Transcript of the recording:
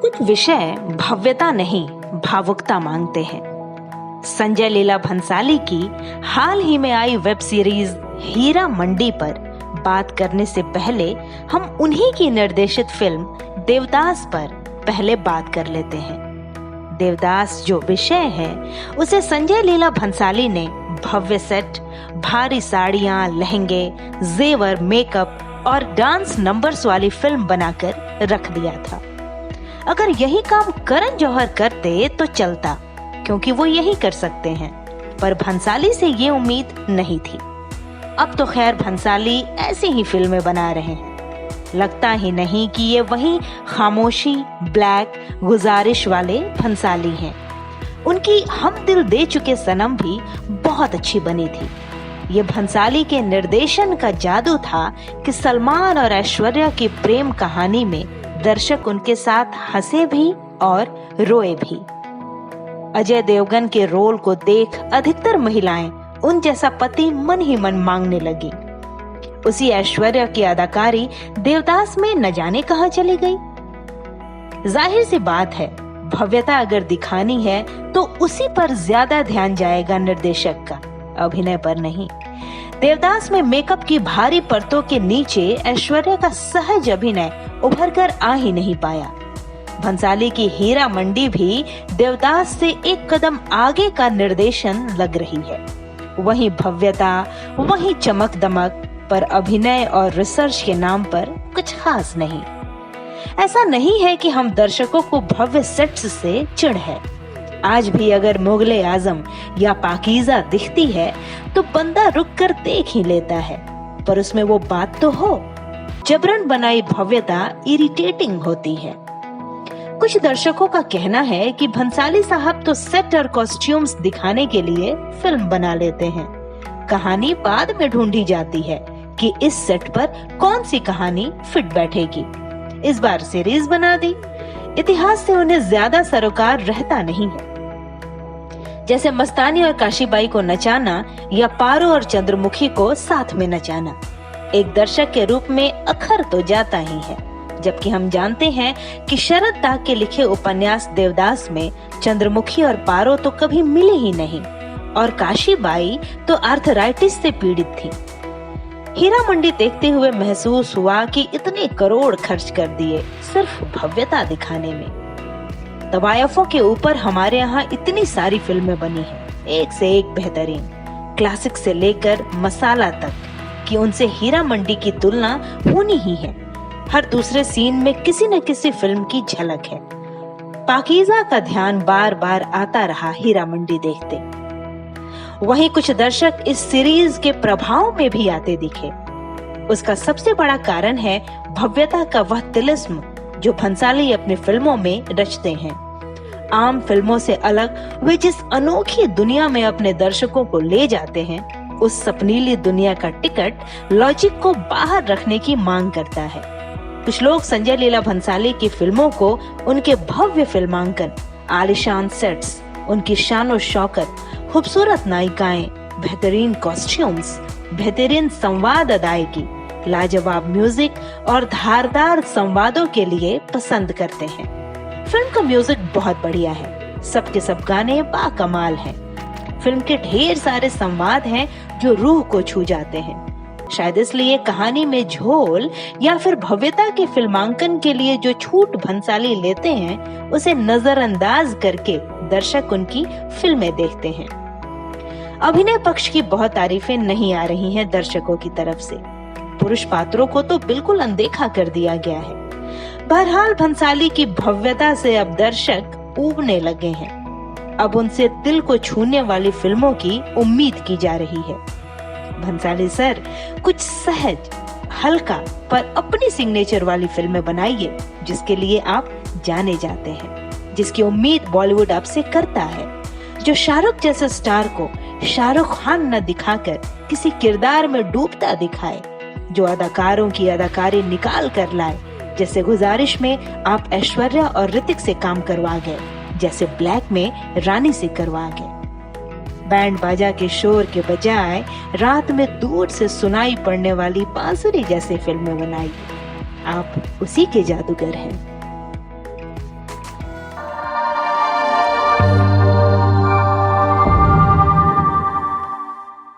कुछ विषय भव्यता नहीं, भावुकता मांगते हैं। संजय लीला भंसाली की हाल ही में आई वेब सीरीज हीरा मंडी पर बात करने से पहले हम उन्हीं की निर्देशित फिल्म देवदास पर पहले बात कर लेते हैं। देवदास जो विषय है उसे संजय लीला भंसाली ने भव्य सेट, भारी साड़ियां, लहंगे, जेवर, मेकअप और डांस नंबर्स वाली फिल्म बनाकर रख दिया था। अगर यही काम करण जौहर करते तो चलता, क्योंकि वो यही कर सकते हैं, पर भंसाली से ये उम्मीद नहीं थी। अब तो खैर भंसाली ऐसी ही फिल्में बना रहे हैं। लगता ही नहीं कि ये वही खामोशी, ब्लैक, गुजारिश वाले भंसाली हैं। उनकी हम दिल दे चुके सनम भी बहुत अच्छी बनी थी। ये भंसाली के निर्देशन का जादू था कि सलमान और ऐश्वर्या की प्रेम कहानी में दर्शक उनके साथ हंसे भी और रोए भी। अजय देवगन के रोल को देख अधिकतर महिलाएं उन जैसा पति मन ही मन मांगने लगी। उसी ऐश्वर्या की अदाकारी देवदास में न जाने कहां चली गई। जाहिर सी बात है, भव्यता अगर दिखानी है तो उसी पर ज्यादा ध्यान जाएगा निर्देशक का, अभिनय पर नहीं। देवदास में मेकअप की भारी परतों के नीचे ऐश्वर्या का सहज अभिनय उभर कर आ ही नहीं पाया। भंसाली की हीरा मंडी भी देवदास से एक कदम आगे का निर्देशन लग रही है। वही भव्यता, वही चमक दमक, पर अभिनय और रिसर्च के नाम पर कुछ खास नहीं। ऐसा नहीं है कि हम दर्शकों को भव्य सेट्स से चिढ़ है। आज भी अगर मुगले आजम या पाकीज़ा दिखती है तो बंदा रुक कर देख ही लेता है, पर उसमें वो बात तो हो। जबरन बनाई भव्यता इरिटेटिंग होती है। कुछ दर्शकों का कहना है कि भंसाली साहब तो सेट और कॉस्ट्यूम्स दिखाने के लिए फिल्म बना लेते हैं। कहानी बाद में ढूंढी जाती है कि इस सेट पर कौन सी कहानी फिट बैठेगी। इस बार सीरीज बना दी। इतिहास से उन्हें ज्यादा सरोकार रहता नहीं है। जैसे मस्तानी और काशीबाई को नचाना या पारो और चंद्रमुखी को साथ में नचाना एक दर्शक के रूप में अखर तो जाता ही है, जबकि हम जानते हैं कि शरद दाग के लिखे उपन्यास देवदास में चंद्रमुखी और पारो तो कभी मिले ही नहीं, और काशीबाई तो आर्थराइटिस से पीड़ित थी। हीरा मंडी देखते हुए महसूस हुआ कि इतने करोड़ खर्च कर दिए सिर्फ भव्यता दिखाने में। तवायफों के ऊपर हमारे यहाँ इतनी सारी फिल्में बनी हैं, एक से एक बेहतरीन, क्लासिक से लेकर मसाला तक, कि उनसे हीरा मंडी की तुलना होनी ही है। हर दूसरे सीन में किसी न किसी फिल्म की झलक है। पाकीज़ा का ध्यान बार बार आता रहा हीरा मंडी देखते। वहीं कुछ दर्शक इस सीरीज के प्रभाव में भी आते दिखे। उसका सबसे बड़ा कारण है भव्यता का वह तिलिस्म जो भंसाली अपनी फिल्मों में रचते हैं। आम फिल्मों से अलग वे जिस अनोखी दुनिया में अपने दर्शकों को ले जाते हैं, उस सपनीली दुनिया का टिकट लॉजिक को बाहर रखने की मांग करता है। कुछ लोग संजय लीला भंसाली की फिल्मों को उनके भव्य फिल्मांकन, आलीशान सेट्स, उनकी शान शौकत, खूबसूरत नायिकाएं, बेहतरीन कॉस्ट्यूम्स, बेहतरीन संवाद अदायगी, लाजवाब म्यूजिक और धारदार संवादों के लिए पसंद करते हैं। फिल्म का म्यूजिक बहुत बढ़िया है, सबके सब गाने बाकमाल हैं। फिल्म के ढेर सारे संवाद हैं जो रूह को छू जाते हैं। शायद इसलिए कहानी में झोल या फिर भव्यता के फिल्मांकन के लिए जो छूट भंसाली लेते हैं, उसे नजरअंदाज करके दर्शक उनकी फिल्में देखते हैं। अभिनय पक्ष की बहुत तारीफें नहीं आ रही हैं दर्शकों की तरफ से। पुरुष पात्रों को तो बिल्कुल अनदेखा कर दिया गया है। बहरहाल भंसाली की भव्यता से अब दर्शक ऊबने लगे हैं। अब उनसे दिल को छूने वाली फिल्मों की उम्मीद की जा रही है। भंसाली सर, कुछ सहज, हल्का पर अपनी सिग्नेचर वाली फिल्में बनाइए जिसके लिए आप जाने जाते हैं, जिसकी उम्मीद बॉलीवुड आपसे करता है, जो शाहरुख जैसे स्टार को शाहरुख खान न दिखाकर किसी किरदार में डूबता दिखाए, जो अदाकारों की अदाकारी निकाल कर लाए। जैसे गुजारिश में आप ऐश्वर्या और ऋतिक से काम करवा गए, जैसे ब्लैक में रानी से करवा गए। बैंड बाजा के शोर के बजाय रात में दूर से सुनाई पड़ने वाली बांसुरी जैसी फिल्में बनाई। आप उसी के जादूगर हैं।